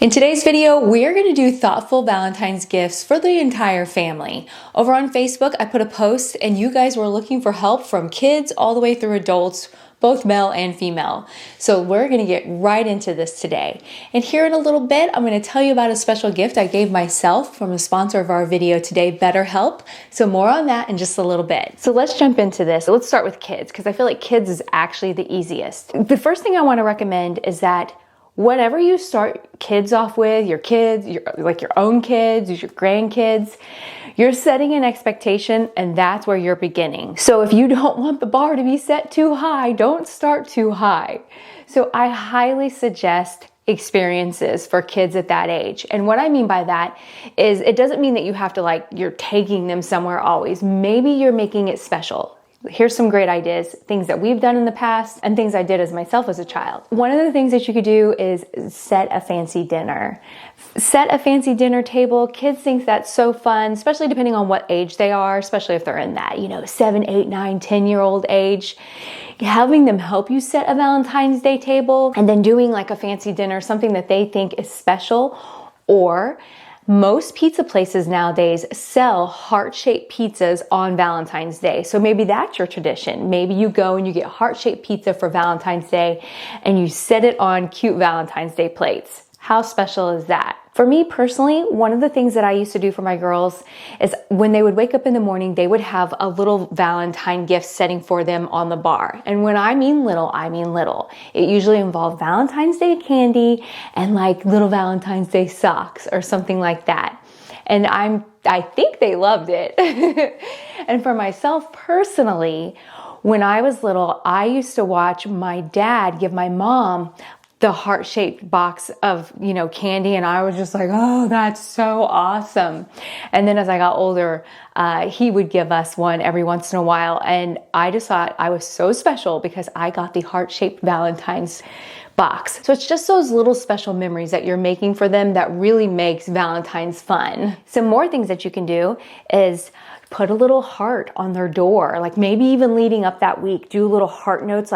In today's video, we're going to do thoughtful Valentine's gifts for the entire family. Over on Facebook, I put a post and you guys were looking for help from kids all the way through adults, both male and female. So we're going to get right into this today. And here in a little bit, I'm going to tell you about a special gift I gave myself from a sponsor of our video today, BetterHelp. So more on that in just a little bit. So let's jump into this. Let's start with kids because I feel like kids is actually the easiest. The first thing I want to recommend is that whatever you start kids off with, your kids, your own kids, your grandkids, you're setting an expectation and that's where you're beginning. So if you don't want the bar to be set too high, don't start too high. So I highly suggest experiences for kids at that age. And what I mean by that is it doesn't mean that you have to you're taking them somewhere always. Maybe you're making it special. Here's some great ideas, things that we've done in the past and things I did as myself as a child. One of the things that you could do is set a fancy dinner. Set a fancy dinner table. Kids think that's so fun, especially depending on what age they are, especially if they're in that, 7, 8, 9, 10-year-old age. Having them help you set a Valentine's Day table and then doing like a fancy dinner, something that they think is special. Or most pizza places nowadays sell heart-shaped pizzas on Valentine's Day. So maybe that's your tradition. Maybe you go and you get heart-shaped pizza for Valentine's Day and you set it on cute Valentine's Day plates. How special is that? For me personally, one of the things that I used to do for my girls is when they would wake up in the morning, they would have a little Valentine gift setting for them on the bar. And when I mean little, I mean little. It usually involved Valentine's Day candy and little Valentine's Day socks or something like that. And I think they loved it. And for myself personally, when I was little, I used to watch my dad give my mom the heart-shaped box of, candy. And I was just like, oh, that's so awesome. And then as I got older, he would give us one every once in a while. And I just thought I was so special because I got the heart-shaped Valentine's box. So it's just those little special memories that you're making for them that really makes Valentine's fun. Some more things that you can do is put a little heart on their door. Maybe even leading up that week, do little heart notes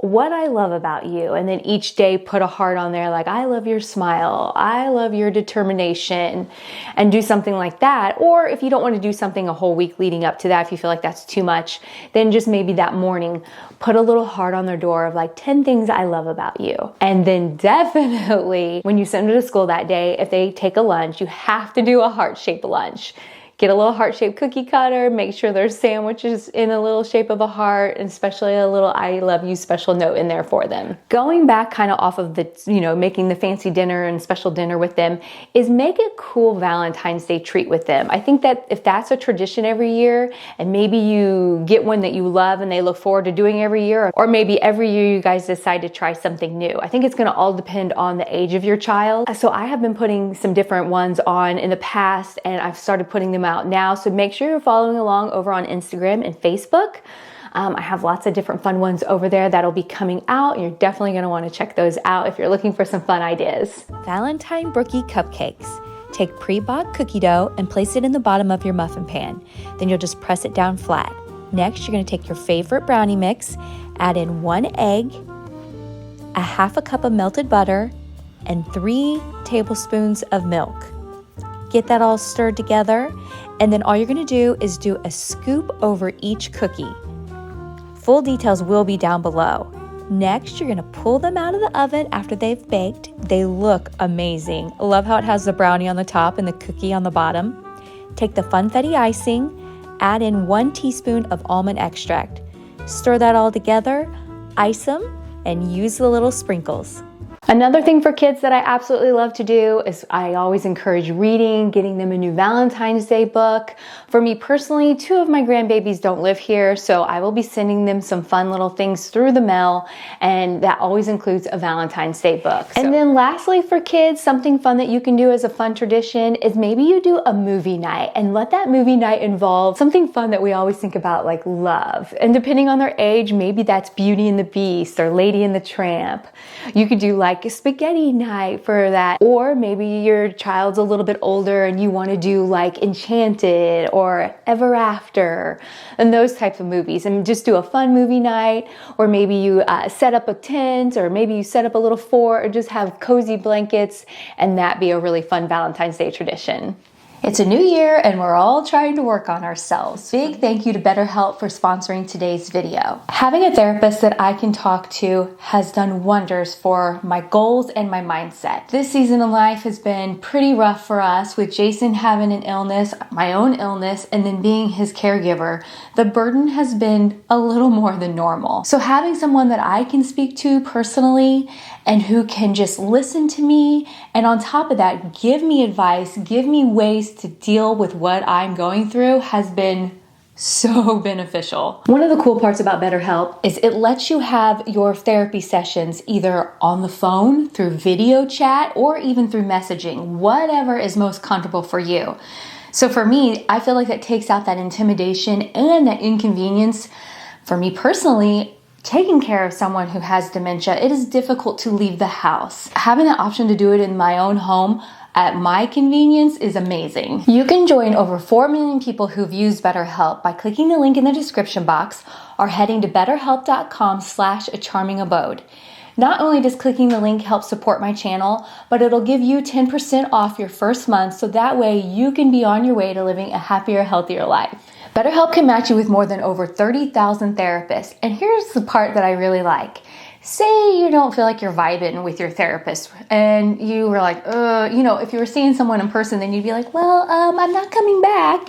what I love about you. And then each day put a heart on there I love your smile. I love your determination. And do something like that. Or if you don't want to do something a whole week leading up to that, if you feel like that's too much, then just maybe that morning, put a little heart on their door of 10 things I love about you. And then definitely when you send them to school that day, if they take a lunch, you have to do a heart-shaped lunch. Get a little heart-shaped cookie cutter, make sure there's sandwiches in a little shape of a heart, and especially a little I love you special note in there for them. Going back kind of off of the, making the fancy dinner and special dinner with them is make a cool Valentine's Day treat with them. I think that if that's a tradition every year, and maybe you get one that you love and they look forward to doing every year, or maybe every year you guys decide to try something new. I think it's gonna all depend on the age of your child. So I have been putting some different ones on in the past, and I've started putting them out now. So make sure you're following along over on Instagram and Facebook. I have lots of different fun ones over there that'll be coming out. You're definitely going to want to check those out if you're looking for some fun ideas. Valentine Brookie cupcakes. Take pre-bought cookie dough and place it in the bottom of your muffin pan. Then you'll just press it down flat. Next, you're going to take your favorite brownie mix, add in 1 egg, a half a cup of melted butter, and 3 tablespoons of milk. Get that all stirred together, and then all you're going to do is do a scoop over each cookie. Full details will be down below. Next, you're going to pull them out of the oven after they've baked. They look amazing. Love how it has the brownie on the top and the cookie on the bottom. Take the funfetti icing, add in 1 teaspoon of almond extract. Stir that all together, ice them, and use the little sprinkles. Another thing for kids that I absolutely love to do is I always encourage reading, getting them a new Valentine's Day book. For me personally, 2 of my grandbabies don't live here, so I will be sending them some fun little things through the mail, and that always includes a Valentine's Day book. And then lastly for kids, something fun that you can do as a fun tradition is maybe you do a movie night, and let that movie night involve something fun that we always think about love. And depending on their age, maybe that's Beauty and the Beast or Lady and the Tramp. You could do like a spaghetti night for that. Or maybe your child's a little bit older and you want to do like Enchanted or Ever After and those types of movies, and just do a fun movie night. Or maybe you set up a tent, or maybe you set up a little fort, or just have cozy blankets, and that be a really fun Valentine's Day tradition. It's a new year and we're all trying to work on ourselves. Big thank you to BetterHelp for sponsoring today's video. Having a therapist that I can talk to has done wonders for my goals and my mindset. This season of life has been pretty rough for us, with Jason having an illness, my own illness, and then being his caregiver. The burden has been a little more than normal. So having someone that I can speak to personally and who can just listen to me, and on top of that, give me advice, give me ways to deal with what I'm going through, has been so beneficial. One of the cool parts about BetterHelp is it lets you have your therapy sessions either on the phone, through video chat, or even through messaging, whatever is most comfortable for you. So for me, I feel like that takes out that intimidation and that inconvenience. For me personally, taking care of someone who has dementia, it is difficult to leave the house. Having the option to do it in my own home at my convenience is amazing. You can join over 4 million people who've used BetterHelp by clicking the link in the description box or heading to betterhelp.com/acharmingabode. Not only does clicking the link help support my channel, but it'll give you 10% off your first month, so that way you can be on your way to living a happier, healthier life. BetterHelp can match you with more than over 30,000 therapists. And here's the part that I really like. Say you don't feel like you're vibing with your therapist and you were like, if you were seeing someone in person, then you'd be like, I'm not coming back,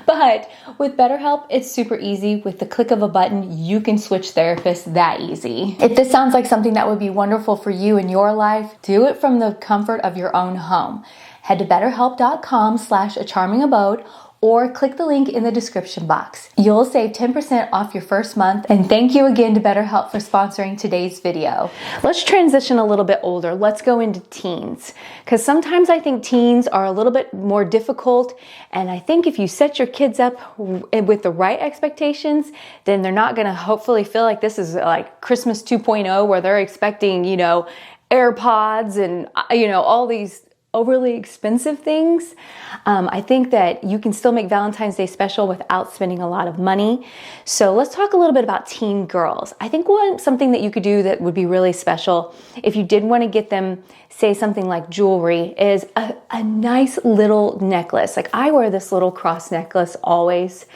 But with BetterHelp, it's super easy. With the click of a button, you can switch therapists that easy. If this sounds like something that would be wonderful for you in your life, do it from the comfort of your own home. Head to betterhelp.com/acharmingabode or click the link in the description box. You'll save 10% off your first month. And thank you again to BetterHelp for sponsoring today's video. Let's transition a little bit older. Let's go into teens. Because sometimes I think teens are a little bit more difficult. And I think if you set your kids up with the right expectations, then they're not gonna hopefully feel like this is like Christmas 2.0, where they're expecting, AirPods and, all these overly expensive things. I think that you can still make Valentine's Day special without spending a lot of money. So let's talk a little bit about teen girls. I think something that you could do that would be really special, if you did want to get them, say something like jewelry, is a nice little necklace. Like I wear this little cross necklace always,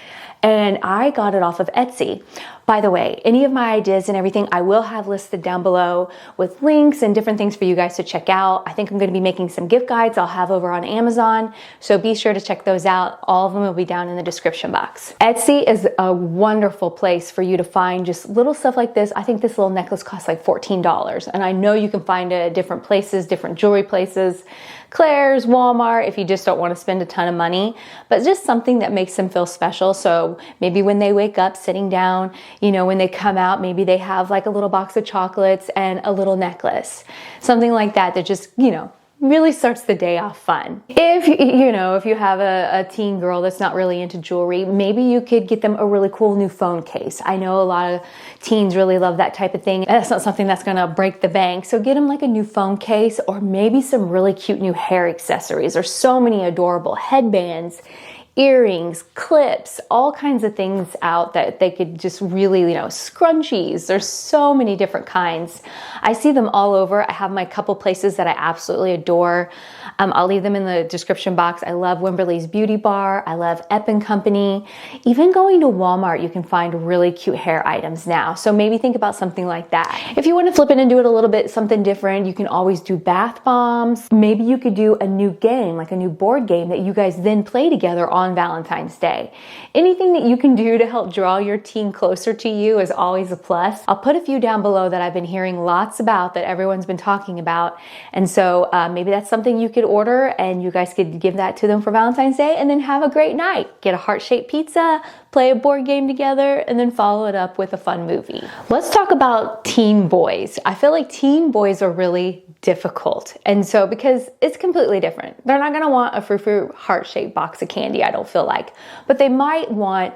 and I got it off of Etsy. By the way, any of my ideas and everything I will have listed down below with links and different things for you guys to check out. I think I'm going to be making some gift guides I'll have over on Amazon, so be sure to check those out. All of them will be down in the description box. Etsy is a wonderful place for you to find just little stuff like this. I think this little necklace costs like $14, and I know you can find it at different places, different jewelry places, Claire's, Walmart, if you just don't want to spend a ton of money, but just something that makes them feel special. So maybe when they wake up sitting down, when they come out, maybe they have like a little box of chocolates and a little necklace, something like that just, really starts the day off fun. If you have a teen girl that's not really into jewelry, maybe you could get them a really cool new phone case. I know a lot of teens really love that type of thing. That's not something that's gonna break the bank. So get them like a new phone case, or maybe some really cute new hair accessories. There's so many adorable headbands, earrings, clips, all kinds of things out that they could just really, scrunchies. There's so many different kinds. I see them all over. I have my couple places that I absolutely adore. I'll leave them in the description box. I love Wimberly's Beauty Bar. I love Ep & Company. Even going to Walmart, you can find really cute hair items now. So maybe think about something like that. If you want to flip it and do it a little bit something different, you can always do bath bombs. Maybe you could do a new game, like a new board game that you guys then play together on Valentine's Day. Anything that you can do to help draw your teen closer to you is always a plus. I'll put a few down below that I've been hearing lots about, that everyone's been talking about. And so maybe that's something you could order and you guys could give that to them for Valentine's Day, and then have a great night. Get a heart-shaped pizza, play a board game together, and then follow it up with a fun movie. Let's talk about teen boys. I feel like teen boys are really difficult. And so, because it's completely different. They're not gonna want a frou-frou heart-shaped box of candy, I don't feel like. But they might want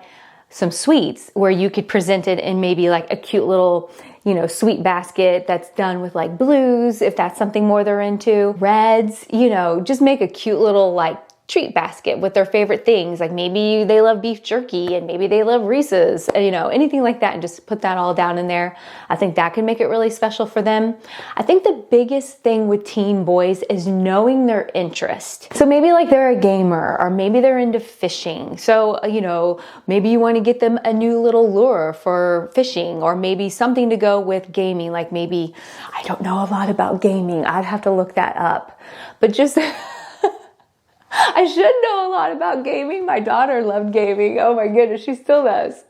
some sweets where you could present it in maybe like a cute little, you know, sweet basket that's done with like blues, if that's something more they're into, reds, you know, just make a cute little like treat basket with their favorite things. Like maybe they love beef jerky and maybe they love Reese's, you know, anything like that, and just put that all down in there. I think that can make it really special for them. I think the biggest thing with teen boys is knowing their interest. So maybe like they're a gamer, or maybe they're into fishing. So, you know, maybe you want to get them a new little lure for fishing, or maybe something to go with gaming. Like maybe, I don't know a lot about gaming. I'd have to look that up, but just I should know a lot about gaming. My daughter loved gaming. Oh my goodness, she still does.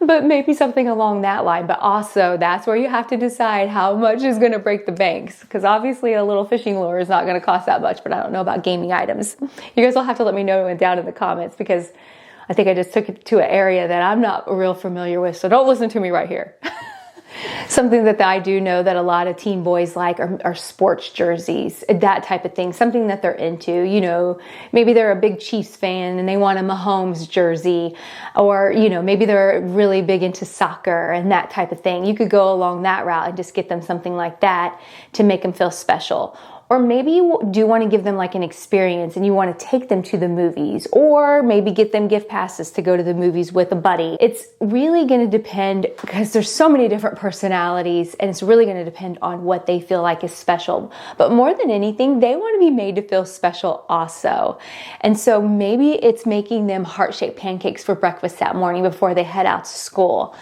But maybe something along that line. But also, that's where you have to decide how much is going to break the banks. Because obviously a little fishing lure is not going to cost that much, but I don't know about gaming items. You guys will have to let me know down in the comments, because I think I just took it to an area that I'm not real familiar with. So don't listen to me right here. Something that I do know that a lot of teen boys like are sports jerseys, that type of thing, something that they're into. You know, maybe they're a big Chiefs fan and they want a Mahomes jersey, or, you know, maybe they're really big into soccer and that type of thing. You could go along that route and just get them something like that to make them feel special. Or maybe you do want to give them like an experience and you want to take them to the movies, or maybe get them gift passes to go to the movies with a buddy. It's really going to depend, because there's so many different personalities, and it's really going to depend on what they feel like is special. But more than anything, they want to be made to feel special also. And so maybe it's making them heart-shaped pancakes for breakfast that morning before they head out to school.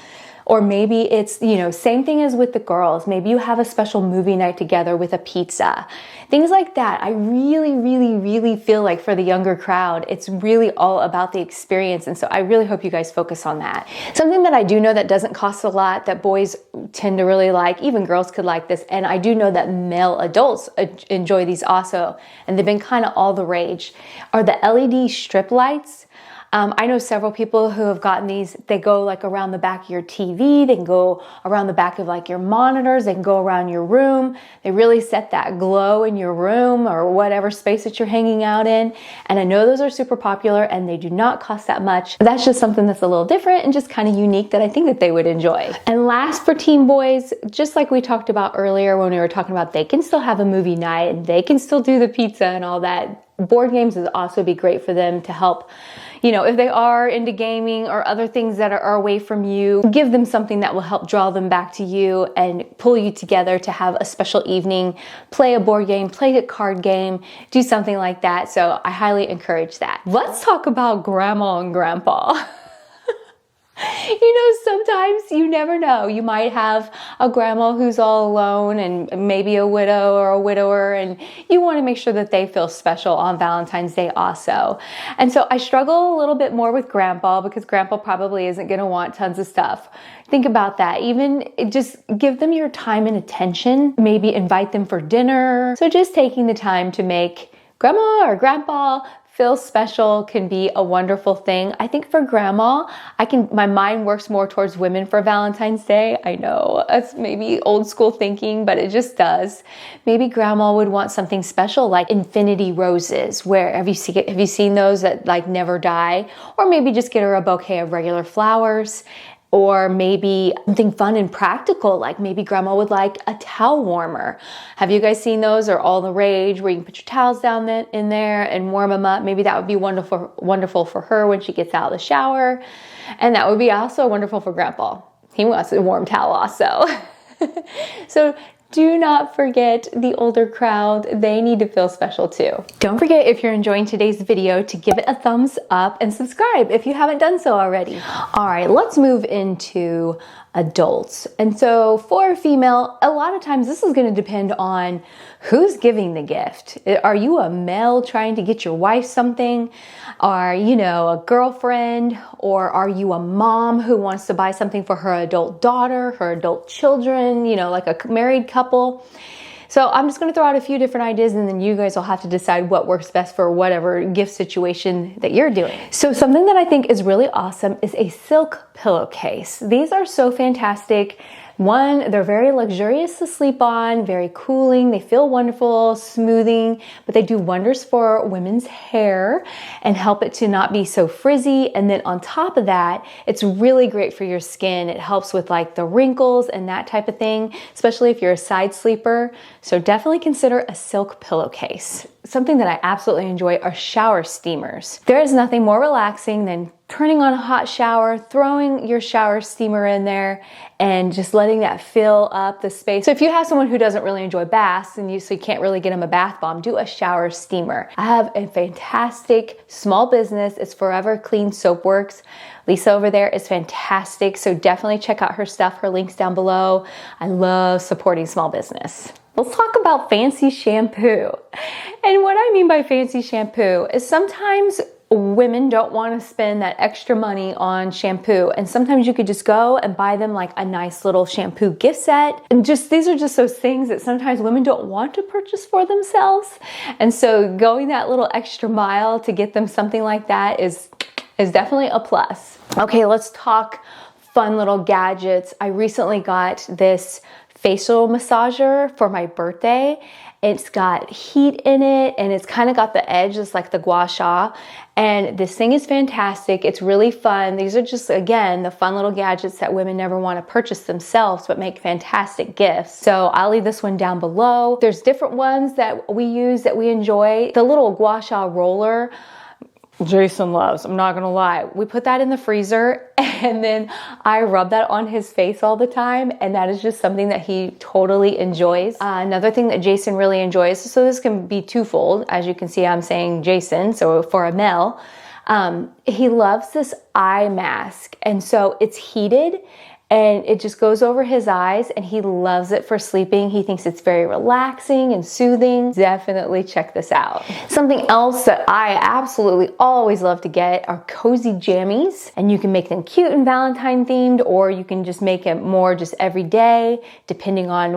Or maybe it's, you know, same thing as with the girls. Maybe you have a special movie night together with a pizza. Things like that. I really, really, really feel like for the younger crowd, it's really all about the experience. And so I really hope you guys focus on that. Something that I do know that doesn't cost a lot, that boys tend to really like, even girls could like this, and I do know that male adults enjoy these also, and they've been kind of all the rage, are the LED strip lights. I know several people who have gotten these. They go like around the back of your TV. They can go around the back of like your monitors. They can go around your room. They really set that glow in your room or whatever space that you're hanging out in. And I know those are super popular and they do not cost that much. That's just something that's a little different and just kind of unique that I think that they would enjoy. And last, for teen boys, just like we talked about earlier when we were talking about they can still have a movie night and they can still do the pizza and all that. Board games would also be great for them to help, you know, if they are into gaming or other things that are away from you, give them something that will help draw them back to you and pull you together to have a special evening. Play a board game, play a card game, do something like that. So I highly encourage that. Let's talk about grandma and grandpa. You know, sometimes you never know. You might have a grandma who's all alone and maybe a widow or a widower, and you want to make sure that they feel special on Valentine's Day also. And so I struggle a little bit more with grandpa, because grandpa probably isn't going to want tons of stuff. Think about that. Even just give them your time and attention. Maybe invite them for dinner. So just taking the time to make grandma or grandpa feel special can be a wonderful thing. I think for grandma, my mind works more towards women for Valentine's Day. I know it's maybe old school thinking, but it just does. Maybe grandma would want something special like infinity roses. Where have you seen those that like never die? Or maybe just get her a bouquet of regular flowers. Or maybe something fun and practical, like maybe grandma would like a towel warmer. Have you guys seen those? Are all the rage, where you can put your towels down in there and warm them up. Maybe that would be wonderful for her when she gets out of the shower. And that would be also wonderful for grandpa. He wants a warm towel also. So do not forget the older crowd. They need to feel special too. Don't forget, if you're enjoying today's video, to give it a thumbs up and subscribe if you haven't done so already. All right, let's move into adults. And so for a female, a lot of times this is going to depend on who's giving the gift. Are you a male trying to get your wife something? Are you a girlfriend? Or are you a mom who wants to buy something for her adult daughter, her adult children, like a married couple? So I'm just going to throw out a few different ideas, and then you guys will have to decide what works best for whatever gift situation that you're doing. So something that I think is really awesome is a silk pillowcase. These are so fantastic. One, they're very luxurious to sleep on, very cooling. They feel wonderful, smoothing, but they do wonders for women's hair and help it to not be so frizzy. And then on top of that, it's really great for your skin. It helps with like the wrinkles and that type of thing, especially if you're a side sleeper. So definitely consider a silk pillowcase. Something that I absolutely enjoy are shower steamers. There is nothing more relaxing than turning on a hot shower, throwing your shower steamer in there, and just letting that fill up the space. So if you have someone who doesn't really enjoy baths and so you can't really get them a bath bomb, do a shower steamer. I have a fantastic small business. It's Forever Clean Soap Works. Lisa over there is fantastic. So definitely check out her stuff. Her link's down below. I love supporting small business. Let's talk about fancy shampoo. And what I mean by fancy shampoo is sometimes women don't want to spend that extra money on shampoo, and sometimes you could just go and buy them like a nice little shampoo gift set. And just these are just those things that sometimes women don't want to purchase for themselves, and so going that little extra mile to get them something like that is definitely a plus. Okay, let's talk fun little gadgets. I recently got this facial massager for my birthday. It's got heat in it, and it's kind of got the edge, just like the gua sha. And this thing is fantastic. It's really fun. These are just, again, the fun little gadgets that women never want to purchase themselves, but make fantastic gifts. So I'll leave this one down below. There's different ones that we use that we enjoy. The little gua sha roller, Jason loves, I'm not gonna lie. We put that in the freezer, and then I rub that on his face all the time, and that is just something that he totally enjoys. Another thing that Jason really enjoys, so this can be twofold. As you can see, I'm saying Jason, so for a male, he loves this eye mask, and so it's heated, and it just goes over his eyes, and he loves it for sleeping. He thinks it's very relaxing and soothing. Definitely check this out. Something else that I absolutely always love to get are cozy jammies, and you can make them cute and Valentine themed, or you can just make it more just every day, depending on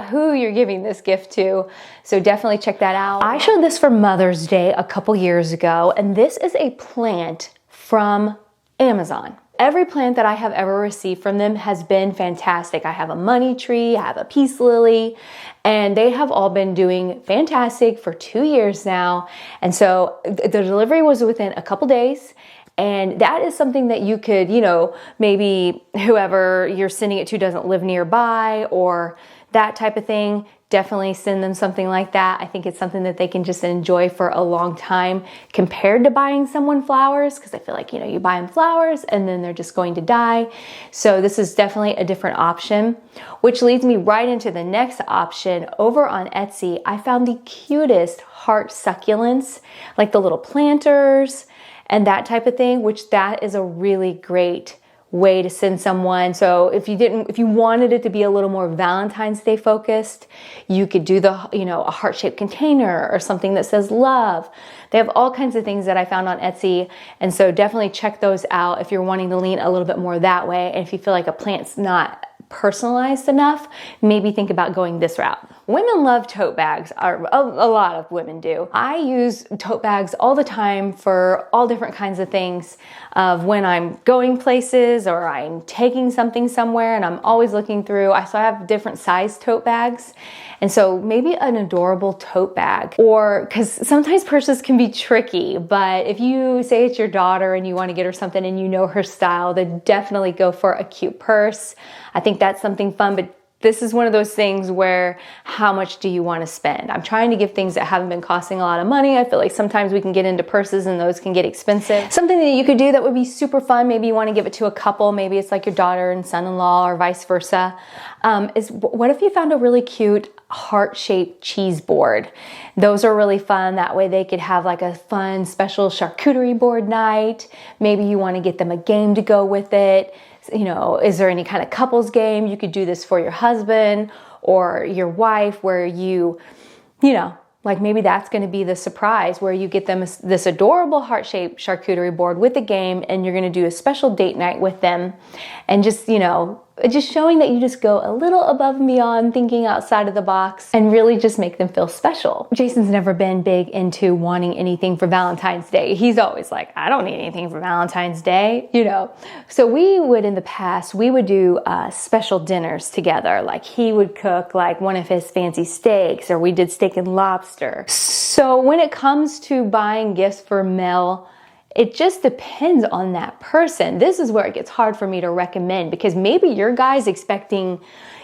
who you're giving this gift to. So definitely check that out. I showed this for Mother's Day a couple years ago, and this is a plant from Amazon. Every plant that I have ever received from them has been fantastic. I have a money tree, I have a peace lily, and they have all been doing fantastic for 2 years now. And so the delivery was within a couple days. And that is something that you could, maybe whoever you're sending it to doesn't live nearby or that type of thing. Definitely send them something like that. I think it's something that they can just enjoy for a long time compared to buying someone flowers, because I feel like, you buy them flowers and then they're just going to die. So this is definitely a different option, which leads me right into the next option. Over on Etsy, I found the cutest heart succulents, like the little planters and that type of thing, which that is a really great way to send someone. So if you wanted it to be a little more Valentine's Day focused, you could do a heart-shaped container or something that says love. They have all kinds of things that I found on Etsy. And so definitely check those out if you're wanting to lean a little bit more that way. And if you feel like a plant's not personalized enough, maybe think about going this route. Women love tote bags, or a lot of women do. I use tote bags all the time for all different kinds of things, of when I'm going places or I'm taking something somewhere, and I'm always looking through. So I have different size tote bags. And so maybe an adorable tote bag, or because sometimes purses can be tricky, but if you say it's your daughter and you want to get her something and you know her style, then definitely go for a cute purse. I think that's something fun, but this is one of those things where how much do you want to spend? I'm trying to give things that haven't been costing a lot of money. I feel like sometimes we can get into purses and those can get expensive. Something that you could do that would be super fun, maybe you want to give it to a couple, maybe it's like your daughter and son-in-law or vice versa, is what if you found a really cute heart-shaped cheese board? Those are really fun. That way they could have like a fun special charcuterie board night. Maybe you want to get them a game to go with it. Is there any kind of couples game? You could do this for your husband or your wife where like maybe that's going to be the surprise where you get them this adorable heart-shaped charcuterie board with a game, and you're going to do a special date night with them and just, just showing that you just go a little above and beyond, thinking outside of the box, and really just make them feel special. Jason's never been big into wanting anything for Valentine's Day. He's always like, I don't need anything for Valentine's Day, you know. So we would, in the past, we would do special dinners together. Like he would cook like one of his fancy steaks, or we did steak and lobster. So when it comes to buying gifts for Mel, it just depends on that person. This is where it gets hard for me to recommend, because maybe your guy's expecting,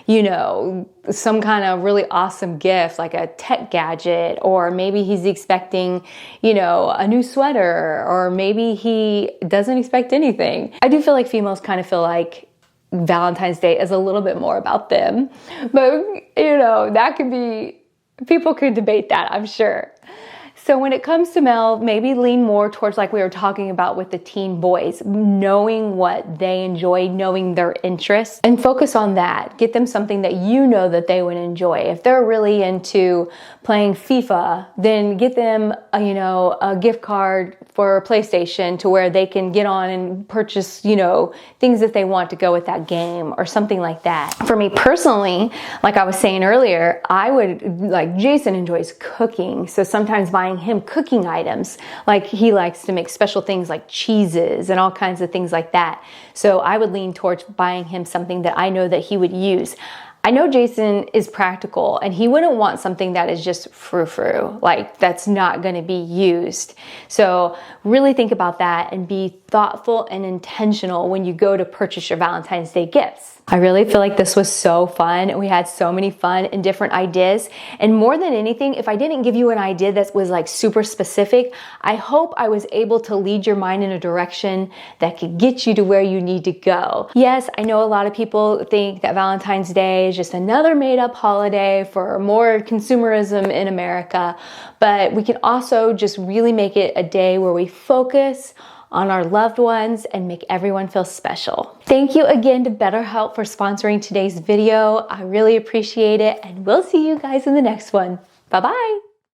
you know, some kind of really awesome gift, like a tech gadget, or maybe he's expecting, you know, a new sweater, or maybe he doesn't expect anything. I do feel like females kind of feel like Valentine's Day is a little bit more about them, but you know, that could be, people could debate that, I'm sure. So when it comes to Mel, maybe lean more towards, like we were talking about with the teen boys, knowing what they enjoy, knowing their interests, and focus on that. Get them something that you know that they would enjoy. If they're really into playing FIFA, then get them a gift card for PlayStation to where they can get on and purchase, you know, things that they want to go with that game or something like that. For me personally, like I was saying earlier, I would, like Jason enjoys cooking. So sometimes buying him cooking items, like he likes to make special things like cheeses and all kinds of things like that. So I would lean towards buying him something that I know that he would use. I know Jason is practical and he wouldn't want something that is just frou-frou, like that's not going to be used. So really think about that and be thoughtful and intentional when you go to purchase your Valentine's Day gifts. I really feel like this was so fun. We had so many fun and different ideas. And more than anything, if I didn't give you an idea that was like super specific, I hope I was able to lead your mind in a direction that could get you to where you need to go. Yes, I know a lot of people think that Valentine's Day is just another made-up holiday for more consumerism in America, but we can also just really make it a day where we focus on our loved ones and make everyone feel special. Thank you again to BetterHelp for sponsoring today's video. I really appreciate it, and we'll see you guys in the next one. Bye-bye.